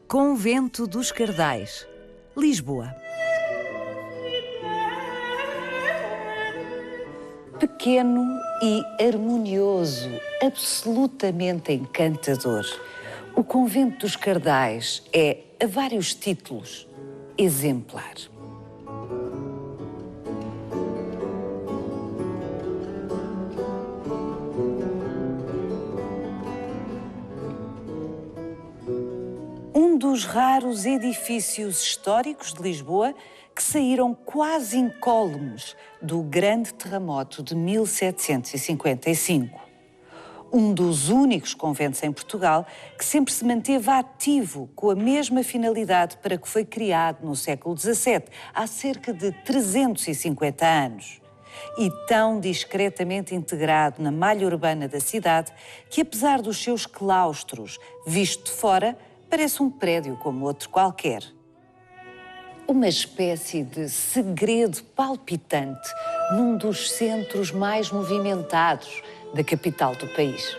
Convento dos Cardais, Lisboa. Pequeno e harmonioso, absolutamente encantador, o Convento dos Cardais é, a vários títulos, exemplar. Um dos raros edifícios históricos de Lisboa que saíram quase incólumes do grande terremoto de 1755. Um dos únicos conventos em Portugal que sempre se manteve ativo com a mesma finalidade para que foi criado no século XVII, há cerca de 350 anos. E tão discretamente integrado na malha urbana da cidade que, apesar dos seus claustros, visto de fora, parece um prédio como outro qualquer. Uma espécie de segredo palpitante num dos centros mais movimentados da capital do país.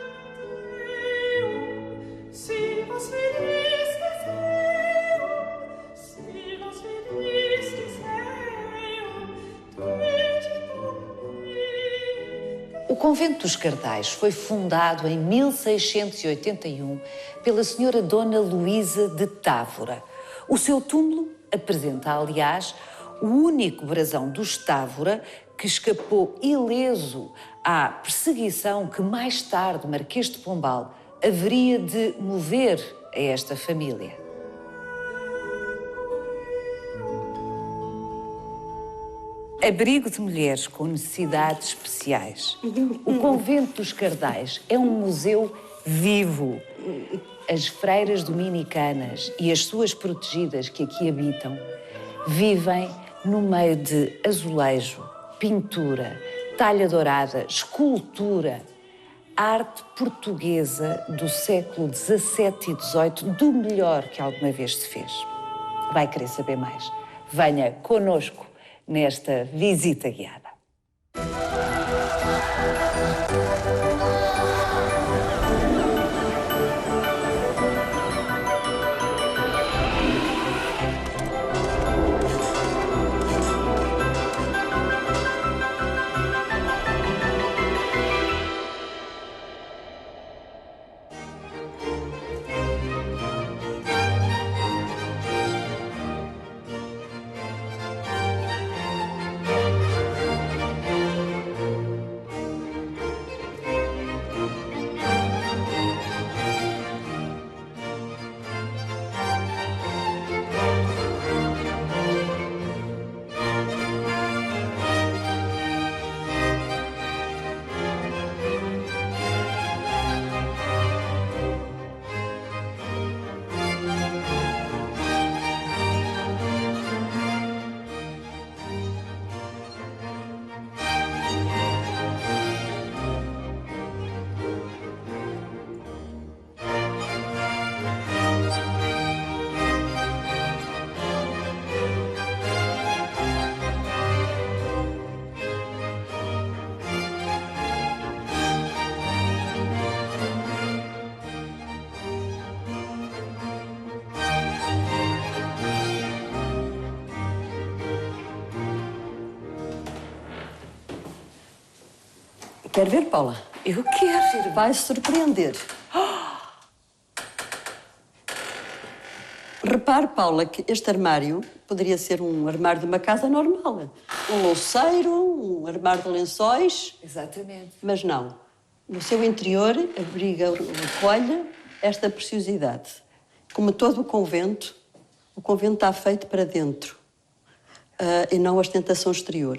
O Convento dos Cardais foi fundado em 1681 pela senhora Dona Luísa de Távora. O seu túmulo apresenta, aliás, o único brasão dos Távora que escapou ileso à perseguição que mais tarde Marquês de Pombal haveria de mover a esta família. Abrigo de mulheres com necessidades especiais. O Convento dos Cardais é um museu vivo. As freiras dominicanas e as suas protegidas que aqui habitam vivem no meio de azulejo, pintura, talha dourada, escultura, arte portuguesa do século XVII e XVIII, do melhor que alguma vez se fez. Vai querer saber mais? Venha connosco nesta visita guiada. Quer ver, Paula? Eu quero. Vai se surpreender. Repare, Paula, que este armário poderia ser um armário de uma casa normal. Um louceiro, um armário de lençóis. Exatamente. Mas não. No seu interior abriga, recolhe esta preciosidade. Como todo o convento está feito para dentro e não a ostentação exterior.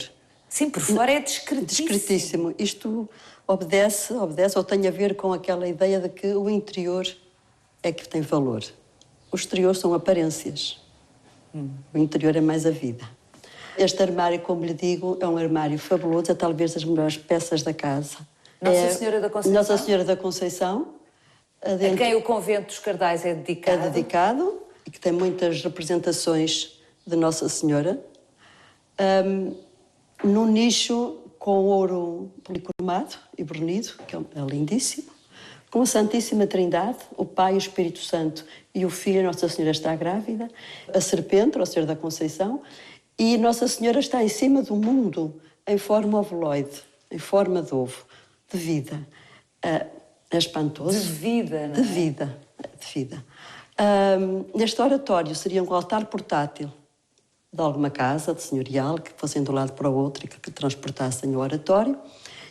Sim, por fora é discretíssimo. Discretíssimo. Isto obedece ou tem a ver com aquela ideia de que o interior é que tem valor. O exterior são aparências. O interior é mais a vida. Este armário, como lhe digo, é um armário fabuloso, é talvez das melhores peças da casa. Nossa Senhora da Conceição? Nossa Senhora da Conceição. A quem o Convento dos Cardais é dedicado? É dedicado e que tem muitas representações de Nossa Senhora. Num nicho com ouro policromado e brunido, que é lindíssimo, com a Santíssima Trindade, o Pai, o Espírito Santo e o Filho, Nossa Senhora está grávida, a serpente, o Senhor da Conceição, e Nossa Senhora está em cima do mundo, em forma ovuloide, em forma de ovo, de vida. É espantoso. De vida, não é? De vida, de vida. Neste oratório seria um altar portátil de alguma casa, de senhorial, que fossem de um lado para o outro e que transportassem o oratório.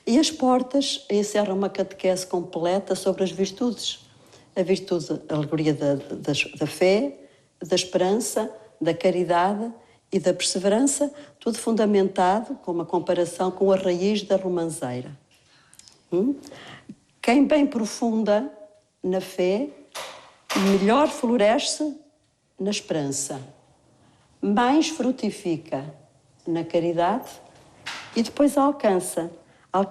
E as portas encerram uma catequese completa sobre as virtudes. A virtude, a alegoria da fé, da esperança, da caridade e da perseverança, tudo fundamentado com uma comparação com a raiz da romanceira. Quem bem profunda na fé, melhor floresce na esperança, mais frutifica na caridade e depois alcança a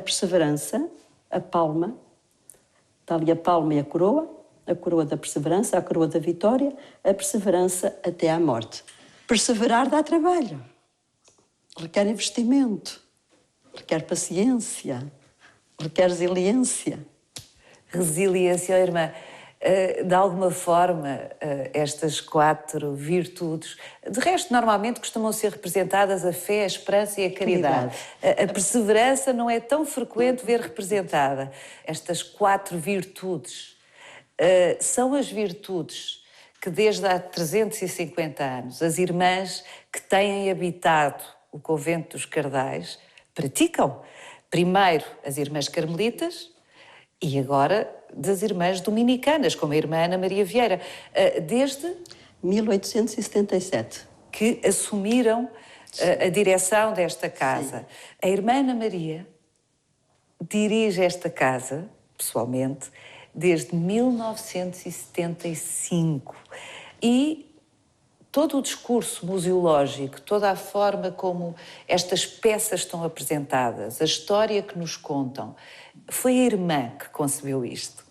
perseverança, a palma, está ali a palma e a coroa da perseverança, a coroa da vitória, a perseverança até à morte. Perseverar dá trabalho, requer investimento, requer paciência, requer resiliência. Resiliência, irmã. De alguma forma, estas 4 virtudes, de resto, normalmente costumam ser representadas a fé, a esperança e a caridade. A perseverança não é tão frequente ver representada. Estas 4 virtudes são as virtudes que desde há 350 anos as irmãs que têm habitado o convento dos Cardais praticam. Primeiro as irmãs carmelitas e agora das irmãs dominicanas, como a irmã Ana Maria Vieira, desde 1877. Que assumiram a direção desta casa. Sim. A irmã Ana Maria dirige esta casa, pessoalmente, desde 1975. E todo o discurso museológico, toda a forma como estas peças estão apresentadas, a história que nos contam, foi a irmã que concebeu isto?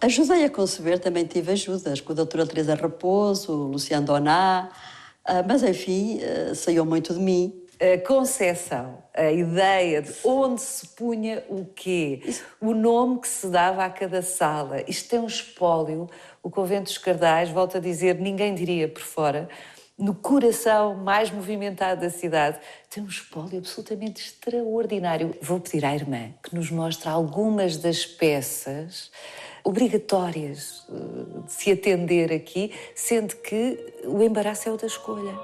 Ajudei a conceber, também tive ajudas com a doutora Teresa Raposo, o Luciano Doná, mas enfim, saiu muito de mim. A concepção, a ideia de onde se punha o quê, o nome que se dava a cada sala. Isto é um espólio. O Convento dos Cardais, volto a dizer, ninguém diria por fora, no coração mais movimentado da cidade, tem um espólio absolutamente extraordinário. Vou pedir à irmã que nos mostre algumas das peças obrigatórias de se atender aqui, sendo que o embaraço é o da escolha.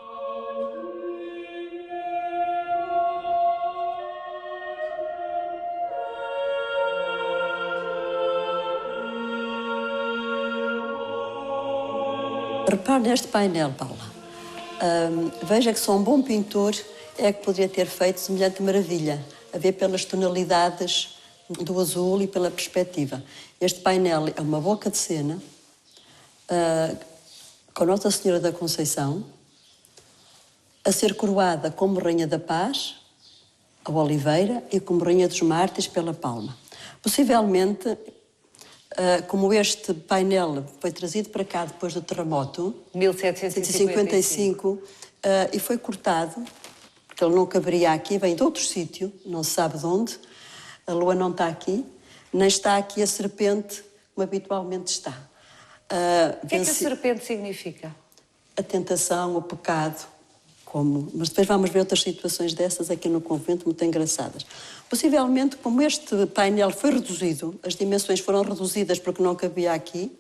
Repare neste painel, Paula. Veja que só um bom pintor é que poderia ter feito semelhante maravilha, a ver pelas tonalidades do azul e pela perspectiva. Este painel é uma boca de cena com Nossa Senhora da Conceição a ser coroada como Rainha da Paz, a Oliveira, e como Rainha dos Mártires pela Palma. Possivelmente, como este painel foi trazido para cá depois do terremoto, 1755, e foi cortado, porque ele não caberia aqui, vem de outro sítio, não se sabe de onde, a lua não está aqui, nem está aqui a serpente, como habitualmente está. O que é que a serpente significa? A tentação, o pecado, mas depois vamos ver outras situações dessas aqui no convento, muito engraçadas. Possivelmente, como este painel foi reduzido, as dimensões foram reduzidas porque não cabia aqui,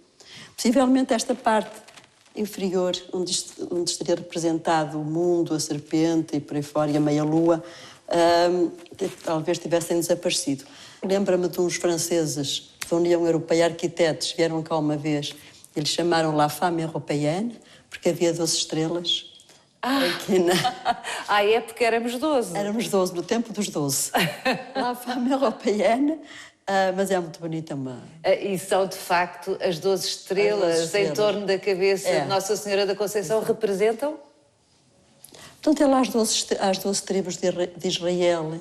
possivelmente esta parte inferior, onde estaria representado o mundo, a serpente e por aí fora, e a meia-lua, talvez tivessem desaparecido. Lembra-me de uns franceses da União Europeia, arquitetos, vieram cá uma vez, eles chamaram La Femme Européenne, porque havia 12 estrelas. É porque éramos 12. Éramos 12, no tempo dos 12. La Femme Européenne, mas é muito bonita. E são, de facto, as 12 estrelas em torno da cabeça de Nossa Senhora da Conceição representam? Portanto, é lá as 12 tribos de Israel.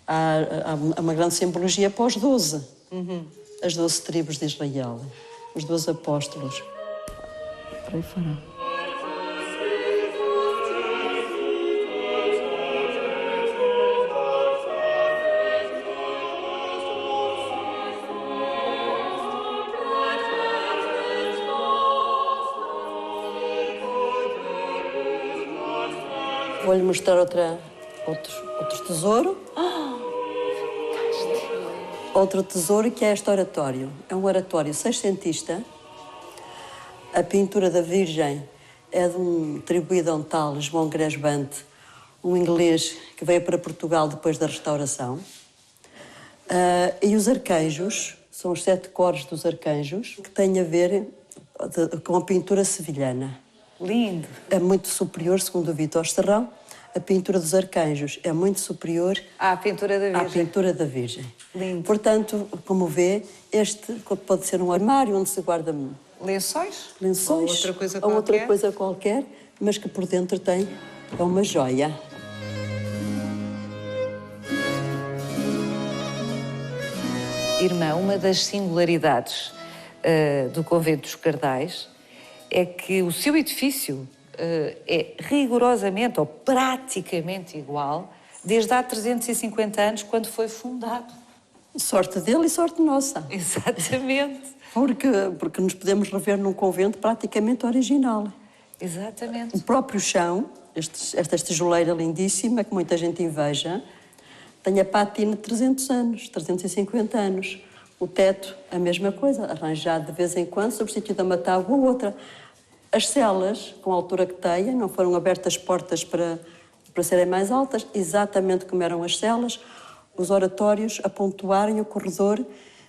Há uma grande simbologia para os 12. As 12 tribos de Israel. Os 12 apóstolos. Por aí fora. Vou-lhe mostrar outro tesouro. Outro tesouro que é este oratório. É um oratório seiscentista. A pintura da Virgem é atribuída a um tal João Cresbante, um inglês que veio para Portugal depois da restauração. E os arcanjos, são os 7 cores dos arcanjos, que têm a ver com a pintura sevilhana. Lindo! É muito superior, segundo o Vítor Serrão, a pintura dos arcanjos é muito superior à pintura da Virgem. À pintura da Virgem. Lindo. Portanto, como vê, este pode ser um armário onde se guarda lençóis, ou outra coisa qualquer, mas que por dentro tem uma joia. Irmã, uma das singularidades do Convento dos Cardais é que o seu edifício é rigorosamente ou praticamente igual desde há 350 anos, quando foi fundado. Sorte dele e sorte nossa. Exatamente. Porque nos podemos rever num convento praticamente original. Exatamente. O próprio chão, esta tijoleira lindíssima, que muita gente inveja, tem a patina de 300 anos, 350 anos. O teto, a mesma coisa, arranjado de vez em quando, substituído a uma tábua ou outra. As celas, com a altura que têm, não foram abertas portas para serem mais altas, exatamente como eram as celas, os oratórios a pontuarem o corredor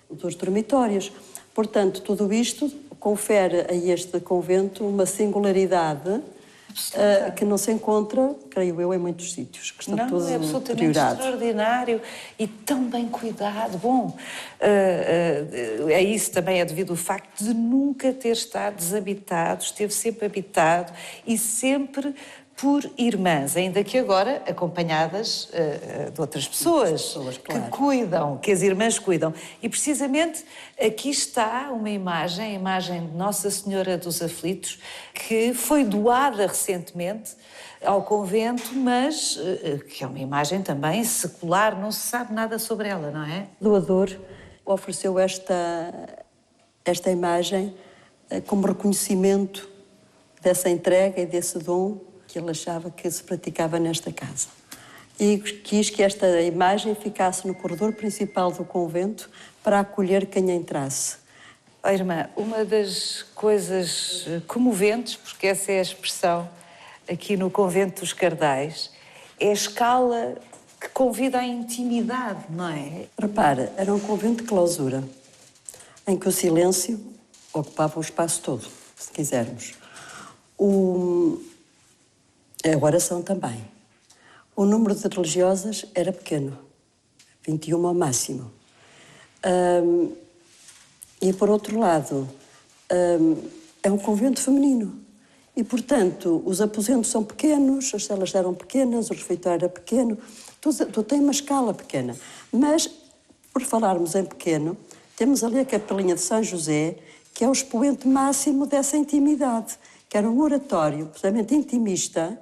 dos dormitórios. Portanto, tudo isto confere a este convento uma singularidade que não se encontra, creio eu, em muitos sítios. Que está tudo é absolutamente extraordinário e tão bem cuidado. Bom, é isso também é devido ao facto de nunca ter estado desabitado, esteve sempre habitado e sempre por irmãs, ainda que agora acompanhadas de outras pessoas claro, que cuidam, que as irmãs cuidam. E precisamente aqui está uma imagem, a imagem de Nossa Senhora dos Aflitos, que foi doada recentemente ao convento, mas que é uma imagem também secular, não se sabe nada sobre ela, não é? O doador ofereceu esta imagem como reconhecimento dessa entrega e desse dom que ele achava que se praticava nesta casa. E quis que esta imagem ficasse no corredor principal do convento para acolher quem entrasse. Oh, irmã, uma das coisas comoventes, porque essa é a expressão aqui no Convento dos Cardais, é a escala que convida à intimidade, não é? Repara, era um convento de clausura, em que o silêncio ocupava o espaço todo, se quisermos. A oração também. O número de religiosas era pequeno, 21 ao máximo. E, por outro lado, é um convento feminino. E, portanto, os aposentos são pequenos, as celas eram pequenas, o refeitório era pequeno, tudo tem uma escala pequena. Mas, por falarmos em pequeno, temos ali a capelinha de São José, que é o expoente máximo dessa intimidade, que era um oratório absolutamente intimista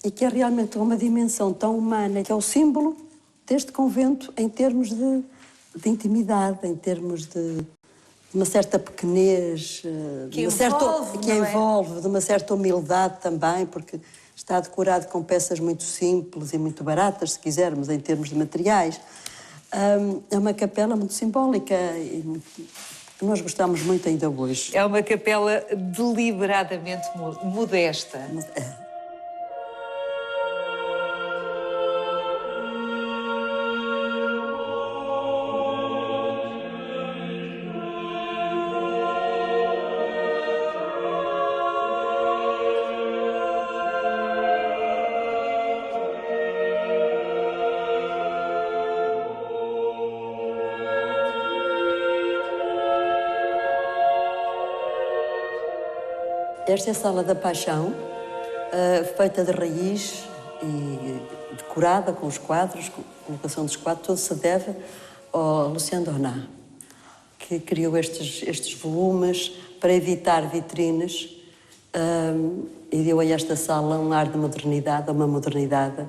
e que é realmente uma dimensão tão humana, que é o símbolo deste convento em termos de intimidade, em termos de uma certa pequenez, que envolve, de uma certa humildade também, porque está decorado com peças muito simples e muito baratas, se quisermos, em termos de materiais. É uma capela muito simbólica e que nós gostamos muito ainda hoje. É uma capela deliberadamente modesta. Esta é a Sala da Paixão, feita de raiz e decorada com os quadros, com a colocação dos quadros, tudo se deve ao Lucien Donat, que criou estes volumes para evitar vitrines e deu a esta sala um ar de modernidade, uma modernidade.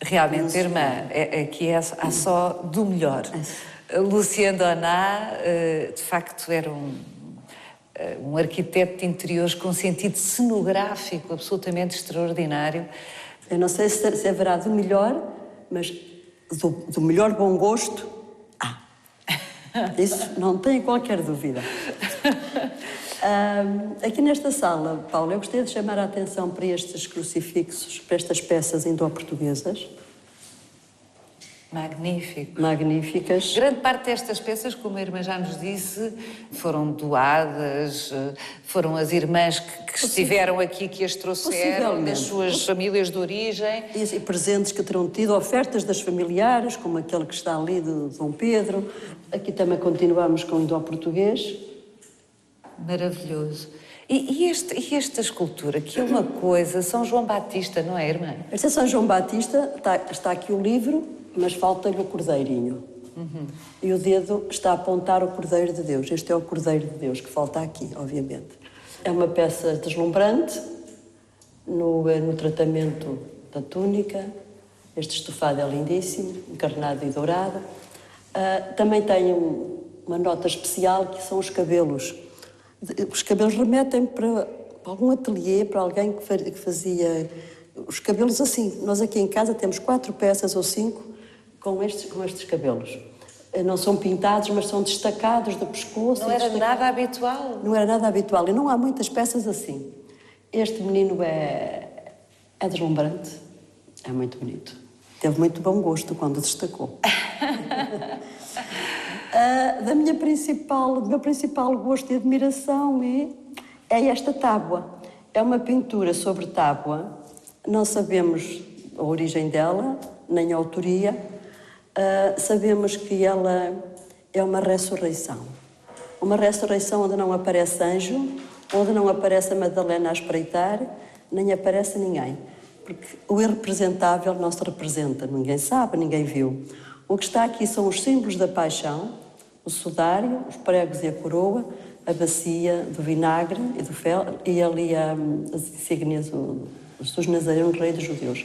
Realmente, irmã, aqui há só do melhor. Lucien Donat, de facto, era um arquiteto de interiores com sentido cenográfico absolutamente extraordinário. Eu não sei se haverá do melhor, mas do melhor bom gosto, há. Isso não tenho qualquer dúvida. Aqui nesta sala, Paulo, eu gostaria de chamar a atenção para estes crucifixos, para estas peças indo-portuguesas. Magnífico. Magníficas. Grande parte destas peças, como a irmã já nos disse, foram doadas, foram as irmãs que estiveram aqui, que as trouxeram das suas famílias de origem. E presentes que terão tido, ofertas das familiares, como aquele que está ali de Dom Pedro. Aqui também continuamos com o indo-português. Maravilhoso. E esta escultura, que é uma coisa, São João Batista, não é, irmã? Este é São João Batista, está aqui o livro, mas falta-lhe o cordeirinho. E o dedo está a apontar o Cordeiro de Deus. Este é o Cordeiro de Deus, que falta aqui, obviamente. É uma peça deslumbrante no tratamento da túnica. Este estofado é lindíssimo, encarnado e dourado. Também tem uma nota especial, que são os cabelos. Os cabelos remetem para algum ateliê, para alguém que fazia os cabelos assim. Nós aqui em casa temos 4 peças ou 5 com estes cabelos. Não são pintados, mas são destacados do pescoço. Não era nada habitual? Não era nada habitual. E não há muitas peças assim. Este menino é deslumbrante. É muito bonito. Teve muito bom gosto quando destacou. Do meu principal gosto e admiração é esta tábua. É uma pintura sobre tábua. Não sabemos a origem dela, nem a autoria. Sabemos que ela é uma ressurreição. Uma ressurreição onde não aparece anjo, onde não aparece a Madalena a espreitar, nem aparece ninguém. Porque o irrepresentável não se representa. Ninguém sabe, ninguém viu. O que está aqui são os símbolos da paixão, o sudário, os pregos e a coroa, a bacia do vinagre e do fel, e ali as insígnias dos Nazarenos, rei dos judeus.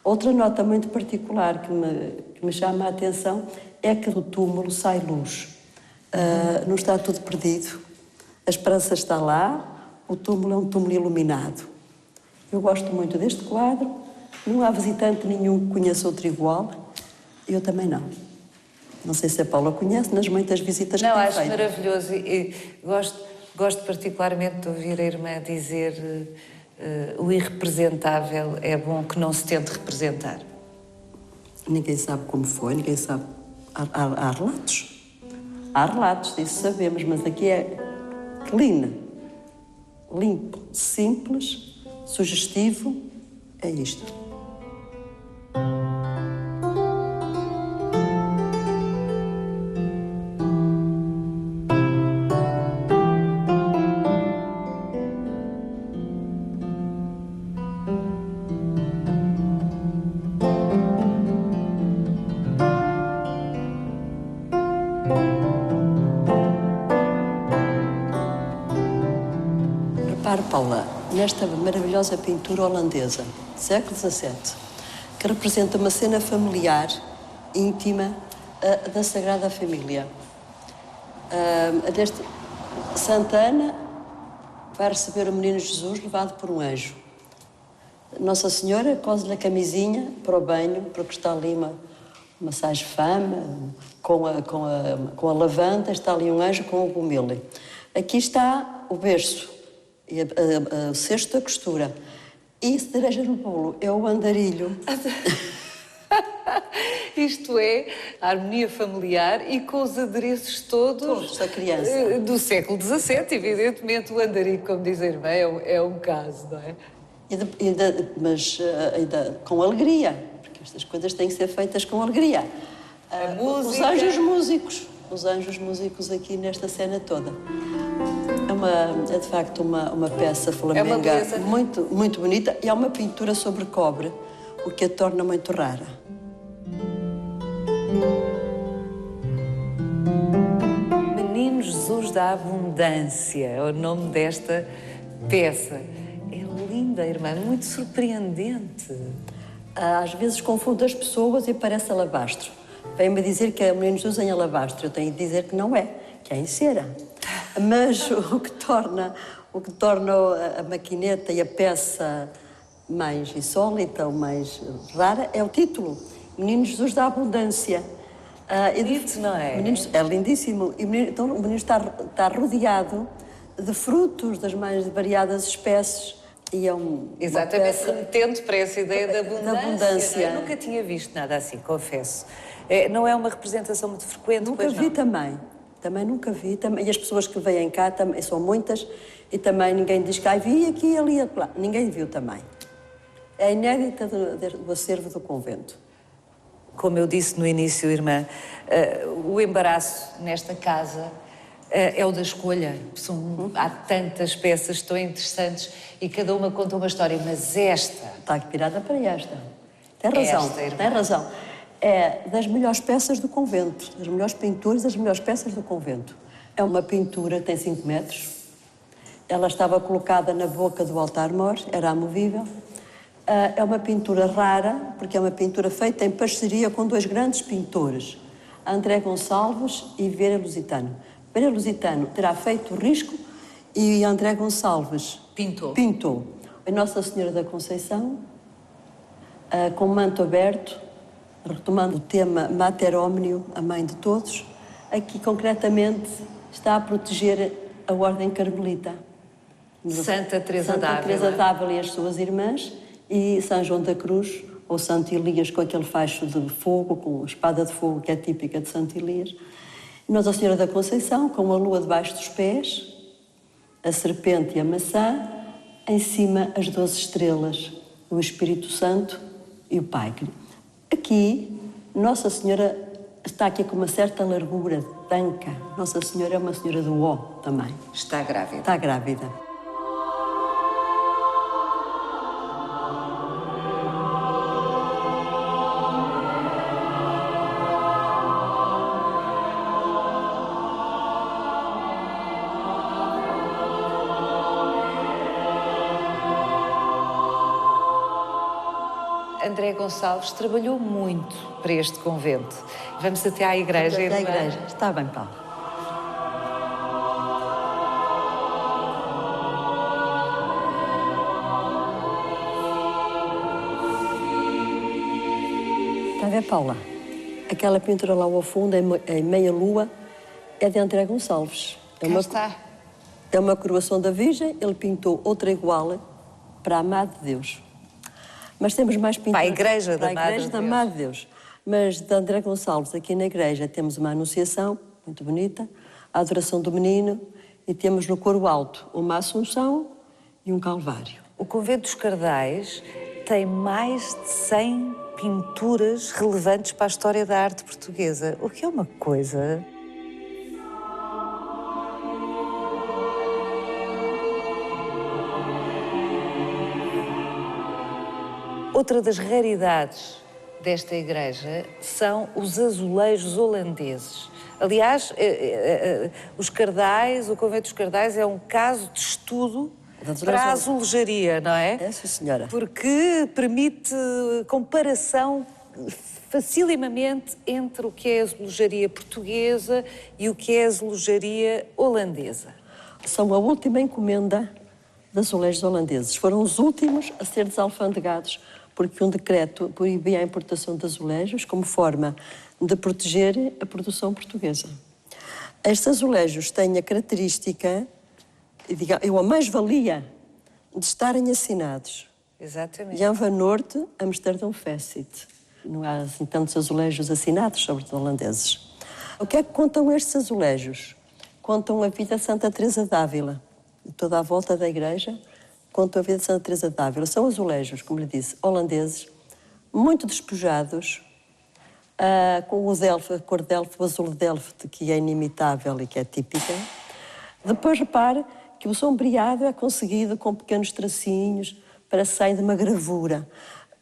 Outra nota muito particular que me chama a atenção é que do túmulo sai luz. Não está tudo perdido. A esperança está lá, o túmulo é um túmulo iluminado. Eu gosto muito deste quadro, não há visitante nenhum que conheça outro igual, eu também não. Não sei se a Paula conhece, nas muitas visitas que tem feito. Não, acho maravilhoso e gosto particularmente de ouvir a irmã dizer o irrepresentável é bom que não se tente representar. Ninguém sabe como foi, ninguém sabe. Há relatos. Há relatos, isso sabemos, mas aqui é clean, limpo, simples, sugestivo, é isto. Repare, Paula, nesta maravilhosa pintura holandesa, século XVII, que representa uma cena familiar, íntima, da Sagrada Família. Santa Ana vai receber o menino Jesus levado por um anjo. Nossa Senhora cose-lhe a camisinha para o banho, porque está ali uma sais-femme, com a lavanda, está ali um anjo com o gomele. Aqui está o berço, e o cesto da costura. E cereja no bolo é o andarilho. Isto é a harmonia familiar e com os adereços todos da criança. Do século XVII, evidentemente. O andarilho, como diz a irmã, é um caso, não é? Mas ainda com alegria, porque estas coisas têm que ser feitas com alegria. A música. Os anjos músicos aqui nesta cena toda. É de facto uma peça flamenga muito, muito bonita e é uma pintura sobre cobre, o que a torna muito rara. Menino Jesus da Abundância é o nome desta peça. É linda, irmã, muito surpreendente. Às vezes confundo as pessoas e parece alabastro. Vem-me dizer que é o Menino Jesus em alabastro. Eu tenho de dizer que não é, que é em cera. Mas o que torna a maquineta e a peça mais insólita ou mais rara é o título, Menino Jesus da Abundância. Bonito, não é? É lindíssimo. E então o menino está rodeado de frutos das mais variadas espécies. E é exatamente, remetendo para essa ideia da abundância. Da Eu nunca tinha visto nada assim, confesso. Não é uma representação muito frequente, nunca pois vi não? Também nunca vi. E as pessoas que vêm cá também são muitas. E também ninguém diz que vi aqui, ali, lá. Ninguém viu também. É inédita do acervo do convento. Como eu disse no início, irmã, o embaraço nesta casa é o da escolha. Há tantas peças tão interessantes e cada uma conta uma história, mas esta... Está virada para esta. Tem razão, tem razão. É das melhores peças do convento, das melhores pinturas, das melhores peças do convento. É uma pintura, tem 5 metros. Ela estava colocada na boca do altar-mor, era amovível. É uma pintura rara, porque é uma pintura feita em parceria com 2 grandes pintores, André Gonçalves e Vera Lusitano. Vera Lusitano terá feito o risco e André Gonçalves pintou. A Nossa Senhora da Conceição, com o manto aberto, retomando o tema Mater Omnium, a mãe de todos, aqui concretamente está a proteger a Ordem Carmelita. Santa Teresa d'Ávila e as suas irmãs, e São João da Cruz, ou Santo Elias, com aquele facho de fogo, com a espada de fogo que é típica de Santo Elias. Nossa Senhora da Conceição, com a lua debaixo dos pés, a serpente e a maçã, em cima as 12 estrelas, o Espírito Santo e o Pai. Aqui, Nossa Senhora está aqui com uma certa largura, tanca. Nossa Senhora é uma senhora do ó também. Está grávida. Está grávida. André Gonçalves trabalhou muito para este convento. Vamos até à igreja. Vamos até à igreja. Está bem, Paulo. Está a ver, Paula? Aquela pintura lá ao fundo, em meia lua, é de André Gonçalves. Está. É uma coroação da Virgem, ele pintou outra igual para a Amada de Deus. Mas temos mais pinturas... Para a Igreja da Amada de Deus. Mas de André Gonçalves, aqui na igreja, temos uma Anunciação, muito bonita, a Adoração do Menino, e temos no coro alto uma Assunção e um Calvário. O Convento dos Cardais tem mais de 100 pinturas relevantes para a história da arte portuguesa, o que é uma coisa... Outra das raridades desta igreja são os azulejos holandeses. Aliás, os Cardais, o Convento dos Cardais é um caso de estudo para a azulejaria, não é? É, sim, senhora. Porque permite comparação facilimamente entre o que é a azulejaria portuguesa e o que é a azulejaria holandesa. São a última encomenda de azulejos holandeses. Foram os últimos a ser desalfandegados, porque um decreto proibia a importação de azulejos como forma de proteger a produção portuguesa. Estes azulejos têm a característica, ou a mais-valia, de estarem assinados. Exatamente. Jan van Noort, Amsterdão Facet. Não há assim tantos azulejos assinados sobre os holandeses. O que é que contam estes azulejos? Contam a vida de Santa Teresa d'Ávila. Toda a volta da igreja contam a vida de Santa Teresa d'Ávila. São azulejos, como lhe disse, holandeses, muito despojados, com o Delft, a cor Delft, o azul de Delft, que é inimitável e que é típica. Depois repare que o sombreado é conseguido com pequenos tracinhos para sair de uma gravura.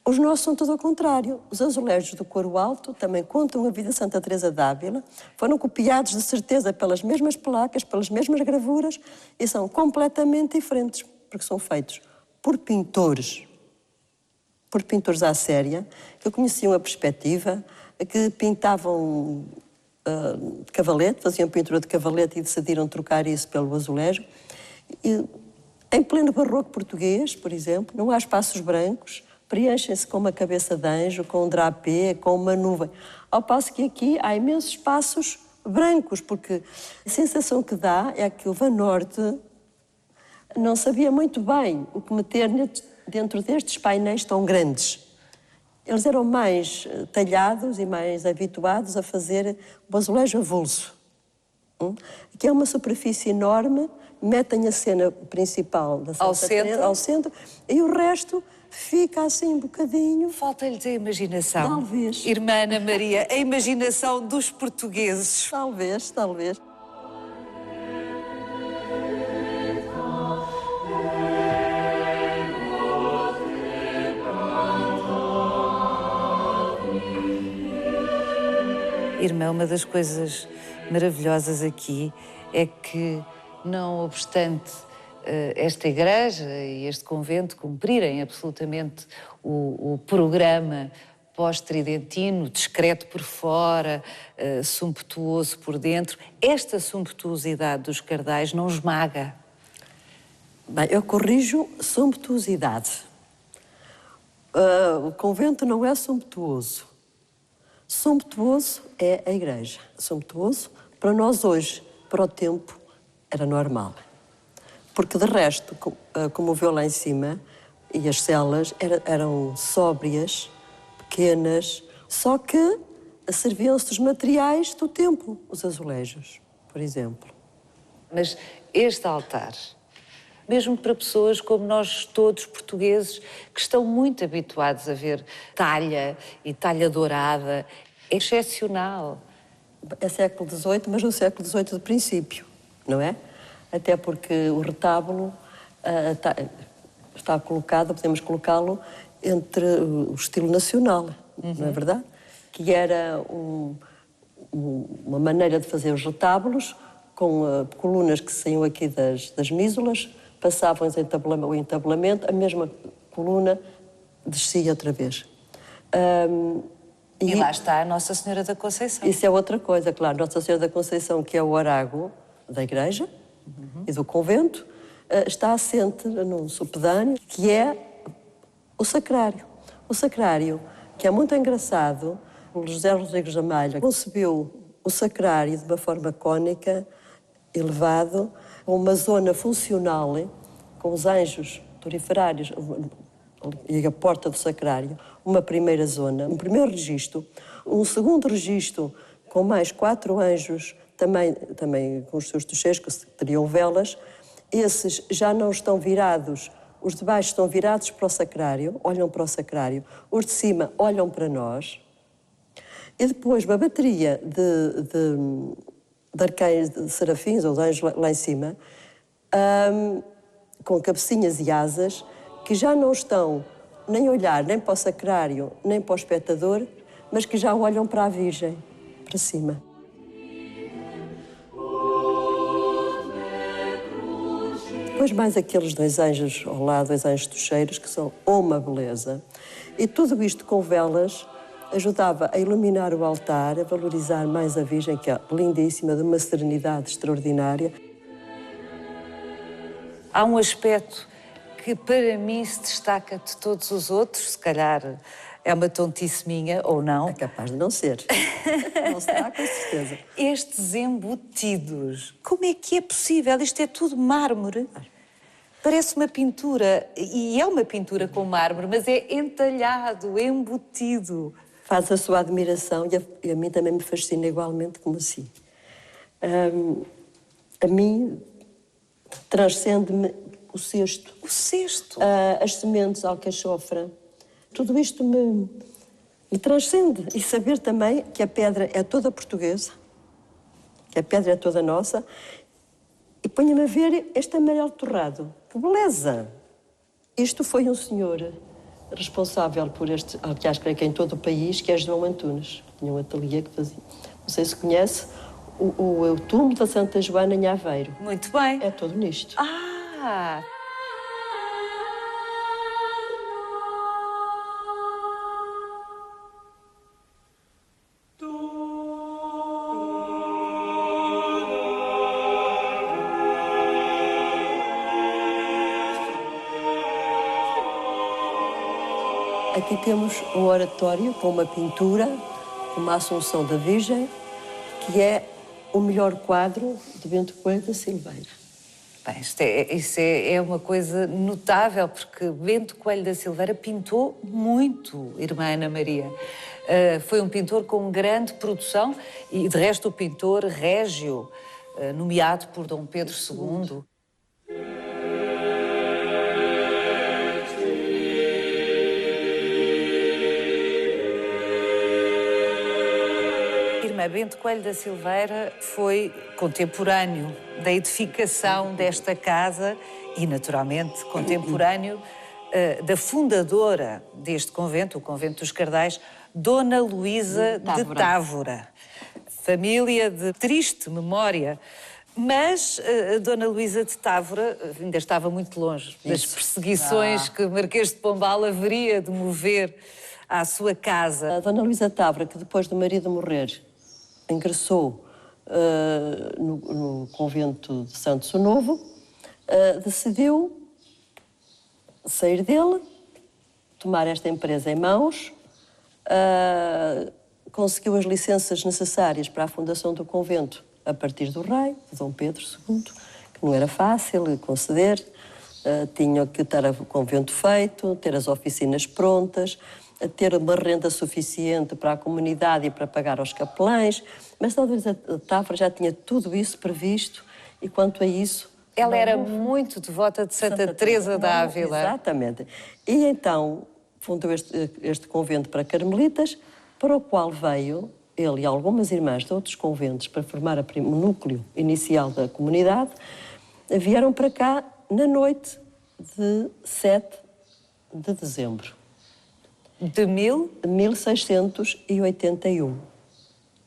Os nossos são tudo ao contrário. Os azulejos do coro alto também contam a vida de Santa Teresa d'Ávila, foram copiados de certeza pelas mesmas placas, pelas mesmas gravuras e são completamente diferentes, porque são feitos por pintores à séria, que conheciam a perspectiva, que pintavam de cavalete, faziam pintura de cavalete e decidiram trocar isso pelo azulejo. E Em pleno barroco português, por exemplo, não há espaços brancos, preenchem-se com uma cabeça de anjo, com um drapé, com uma nuvem. Ao passo que aqui há imensos espaços brancos, porque a sensação que dá é que o Van Norte não sabia muito bem o que meter dentro destes painéis tão grandes. Eles eram mais talhados e mais habituados a fazer o azulejo avulso, que é uma superfície enorme, metem a cena principal da Santa Teresa ao centro e o resto fica assim um bocadinho. Falta-lhes a imaginação. Talvez. Irmã Ana Maria, a imaginação dos portugueses. Talvez, talvez. Irmã, uma das coisas maravilhosas aqui é que, não obstante esta igreja e este convento cumprirem absolutamente o programa pós-tridentino, discreto por fora, sumptuoso por dentro, esta sumptuosidade dos cardais não esmaga. Bem, eu corrijo sumptuosidade. O convento não é sumptuoso. Sumptuoso é a igreja. Sumptuoso, para nós hoje, para o tempo, era normal. Porque, de resto, como viu lá em cima, e as celas eram sóbrias, pequenas, só que serviam-se dos materiais do tempo, os azulejos, por exemplo. Mas este altar, mesmo para pessoas como nós todos portugueses, que estão muito habituados a ver talha e talha dourada, é excepcional. É século XVIII, mas no século XVIII do princípio, não é? Até porque o retábulo está colocado, podemos colocá-lo entre o estilo nacional, não é verdade? Que era uma maneira de fazer os retábulos com colunas que saíam aqui das mísulas, passavam o entabelamento, a mesma coluna descia outra vez. E lá está a Nossa Senhora da Conceição. Isso é outra coisa, claro. Nossa Senhora da Conceição, que é o orago da igreja e do convento, está assente num supedâneo, que é o sacrário. O sacrário, que é muito engraçado, o José Rodrigues da Malha concebeu o sacrário de uma forma cônica, elevado, com uma zona funcional, com os anjos turiferários e a porta do sacrário, uma primeira zona, um primeiro registro, um segundo registro com mais 4 anjos, também com os seus tocheiros, que teriam velas. Esses já não estão virados, os de baixo estão virados para o sacrário, olham para o sacrário, os de cima olham para nós. E depois uma bateria de arcanjos, de serafins, ou de anjos lá em cima, com cabecinhas e asas, que já não estão nem a olhar nem para o sacrário, nem para o espectador, mas que já olham para a Virgem, para cima. Depois mais aqueles 2 anjos ao lado, 2 anjos tocheiros, que são uma beleza. E tudo isto com velas ajudava a iluminar o altar, a valorizar mais a Virgem, que é lindíssima, de uma serenidade extraordinária. Há um aspecto que para mim se destaca de todos os outros, se calhar é uma tontice minha ou não. É capaz de não ser. Não será, com certeza. Estes embutidos, como é que é possível? Isto é tudo mármore. Parece uma pintura, e é uma pintura com mármore, mas é entalhado, embutido. Faz a sua admiração e a mim também me fascina igualmente como assim. A mim transcende-me o cesto. O cesto? As sementes, a alcachofra. Tudo isto me transcende. E saber também que a pedra é toda portuguesa, que a pedra é toda nossa. E ponha-me a ver este amarelo torrado. Que beleza! Isto foi um senhor responsável por este, aliás, creio que em todo o país, que é João Antunes. Tinha um ateliê que fazia. Não sei se conhece o túmulo da Santa Joana em Aveiro. Muito bem. É todo nisto. Ah! Aqui temos um oratório com uma pintura, uma Assunção da Virgem, que é o melhor quadro de Bento Coelho da Silveira. Bem, isso é uma coisa notável, porque Bento Coelho da Silveira pintou muito, irmã Ana Maria. Foi um pintor com grande produção e, de resto, o pintor régio, nomeado por Dom Pedro II. Bento Coelho da Silveira foi contemporâneo da edificação desta casa e, naturalmente, contemporâneo da fundadora deste convento, o Convento dos Cardais, Dona Luísa de Távora. Família de triste memória. Mas a Dona Luísa de Távora ainda estava muito longe das perseguições que o Marquês de Pombal haveria de mover à sua casa. A Dona Luísa de Távora, que depois do marido morrer, ingressou no convento de Santo Novo, decidiu sair dele, tomar esta empresa em mãos, conseguiu as licenças necessárias para a fundação do convento a partir do rei, de Dom Pedro II, que não era fácil conceder, tinha que ter o convento feito, ter as oficinas prontas, a ter uma renda suficiente para a comunidade e para pagar aos capelães, mas a Dona Távora já tinha tudo isso previsto e, quanto a isso... Ela era muito devota de Santa Teresa da Ávila. Exatamente. E então fundou este convento para carmelitas, para o qual veio ele e algumas irmãs de outros conventos para formar o núcleo inicial da comunidade, vieram para cá na noite de 7 de dezembro. De 1681.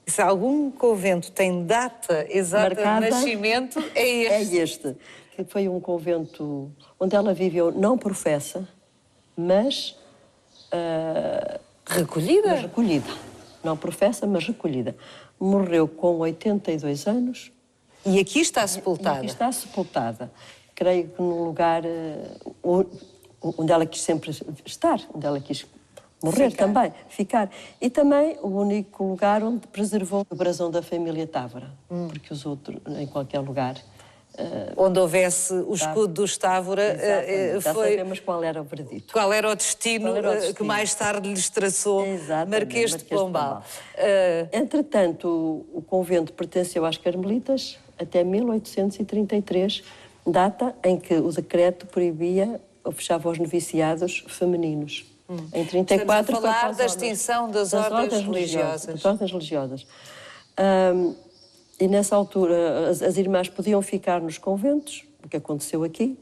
Se algum convento tem data exata de nascimento, é este. É este, que foi um convento onde ela viveu, não professa, mas... recolhida? Mas recolhida. Não professa, mas recolhida. Morreu com 82 anos. E aqui está sepultada? Aqui está sepultada. Creio que num lugar onde ela quis sempre estar, onde ela quis morrer também, ficar. E também o único lugar onde preservou o brasão da família Távora, porque os outros, em qualquer lugar... onde houvesse o escudo dos Távora, já sabemos qual era o veredito. Qual era o destino que mais tarde lhes traçou Marquês de Pombal. Entretanto, o convento pertenceu às Carmelitas até 1833, data em que o decreto proibia ou fechava os noviciados femininos. Em 34, estamos a falar da extinção das ordens religiosas. Das ordens religiosas. E nessa altura as irmãs podiam ficar nos conventos, o que aconteceu aqui,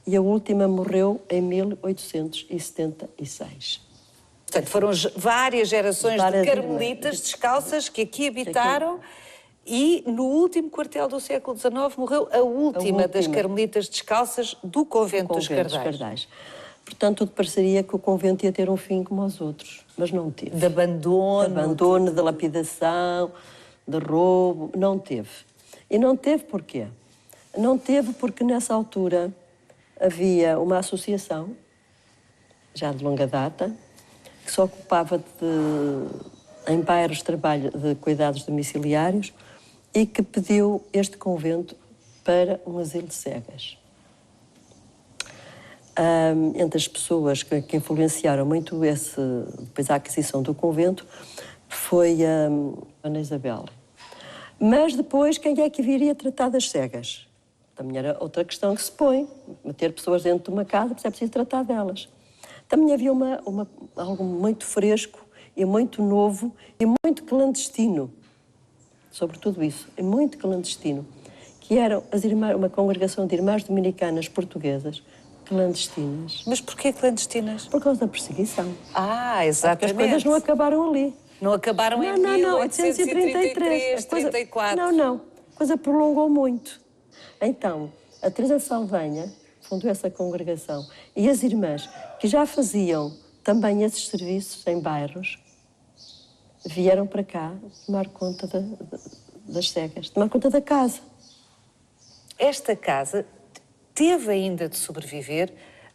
e a última morreu em 1876. Portanto, foram várias gerações de carmelitas descalças que aqui habitaram e no último quartel do século XIX morreu a última das carmelitas descalças do Convento dos Cardais. Portanto, tudo pareceria que o convento ia ter um fim como os outros, mas não teve. De abandono. De abandono, de lapidação, de roubo, não teve. E não teve porquê? Não teve porque nessa altura havia uma associação, já de longa data, que se ocupava em bairros de trabalho de cuidados domiciliários e que pediu este convento para um asilo de cegas. Entre as pessoas que influenciaram muito depois a aquisição do convento foi a Ana Isabel. Mas depois, quem é que viria tratar das cegas? Também era outra questão que se põe. Meter pessoas dentro de uma casa, é preciso tratar delas. Também havia algo muito fresco e muito novo e muito clandestino. Sobre tudo isso, e muito clandestino. Que eram uma congregação de irmãs dominicanas portuguesas clandestinas. Mas porquê clandestinas? Por causa da perseguição. Exatamente. Porque as coisas não acabaram ali. Não acabaram em 1833, 34. Não. A coisa prolongou muito. Então, a Teresa Saldanha fundou essa congregação e as irmãs, que já faziam também esses serviços em bairros, vieram para cá tomar conta das cegas, tomar conta da casa. Esta casa teve ainda de sobreviver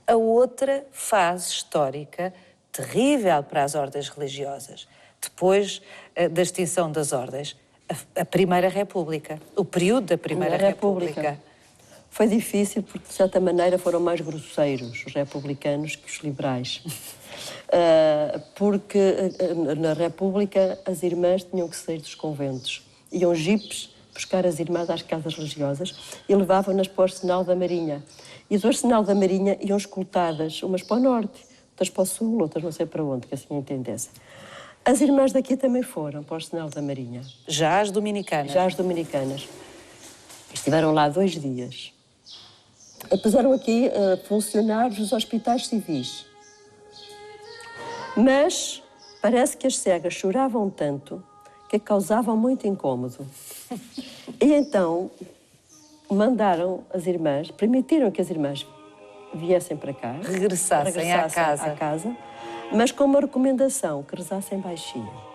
a outra fase histórica terrível para as ordens religiosas, depois da extinção das ordens, a Primeira República, o período da Primeira República. Foi difícil porque, de certa maneira, foram mais grosseiros os republicanos que os liberais. Porque na República as irmãs tinham que sair dos conventos. Iam jipes buscar as irmãs às casas religiosas e levavam-nas para o Arsenal da Marinha. E do Arsenal da Marinha iam escoltadas, umas para o norte, outras para o sul, outras não sei para onde, que assim entendessem. As irmãs daqui também foram para o Arsenal da Marinha. Já as dominicanas? Já as dominicanas. Estiveram lá 2 dias. Puseram aqui funcionários dos hospitais civis. Mas parece que as cegas choravam tanto que causavam muito incômodo. E então mandaram as irmãs, permitiram que as irmãs viessem para cá. Regressassem à casa. Mas com uma recomendação, que rezassem baixinho.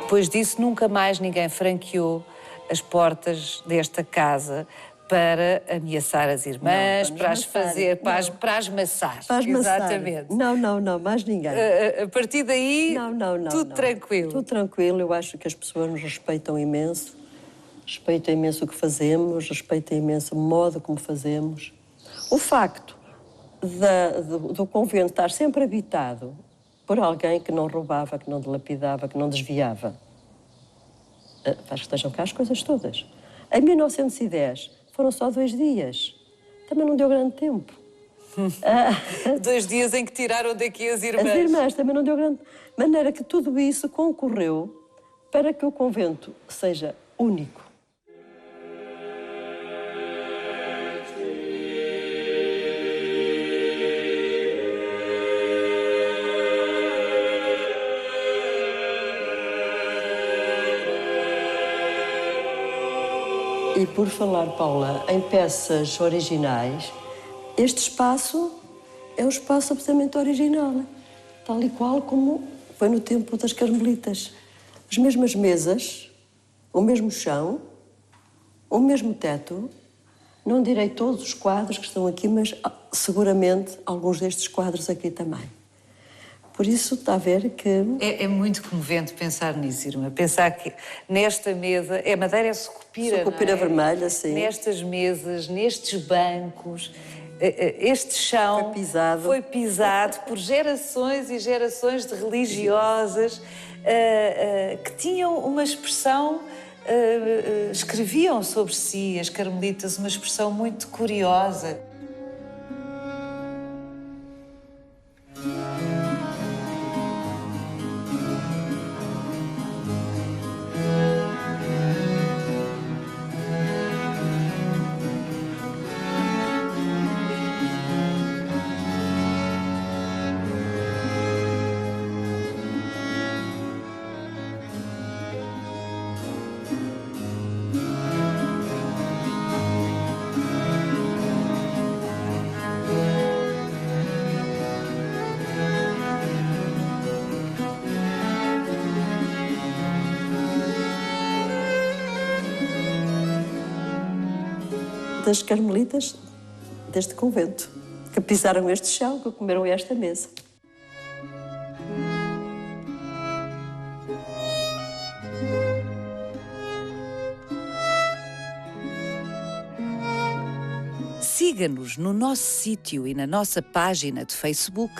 Depois disso, nunca mais ninguém franqueou as portas desta casa para ameaçar as irmãs, para as fazer, para as maçar. Para as maçar. Exatamente. Não, mais ninguém. A partir daí, tudo tranquilo. Tudo tranquilo, eu acho que as pessoas nos respeitam imenso o que fazemos, respeitam imenso o modo como fazemos. O facto do convento estar sempre habitado por alguém que não roubava, que não dilapidava, que não desviava. Faz que estejam cá as coisas todas. Em 1910 foram só 2 dias. Também não deu grande tempo. 2 dias em que tiraram daqui as irmãs. As irmãs também não deu grande... De maneira que tudo isso concorreu para que o convento seja único. E por falar, Paula, em peças originais, este espaço é um espaço absolutamente original, tal e qual como foi no tempo das Carmelitas. As mesmas mesas, o mesmo chão, o mesmo teto. Não direi todos os quadros que estão aqui, mas seguramente alguns destes quadros aqui também. Por isso, está a ver que... É muito comovente pensar nisso, irmã. Pensar que nesta mesa... madeira é sucupira, Sucupira vermelha, sim. Nestas mesas, nestes bancos, este chão... Foi pisado por gerações e gerações de religiosas que tinham uma expressão... escreviam sobre si, as carmelitas, uma expressão muito curiosa. Das carmelitas deste convento, que pisaram este chão, que comeram esta mesa. Siga-nos no nosso sítio e na nossa página de Facebook,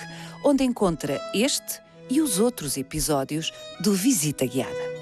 onde encontra este e os outros episódios do Visita Guiada.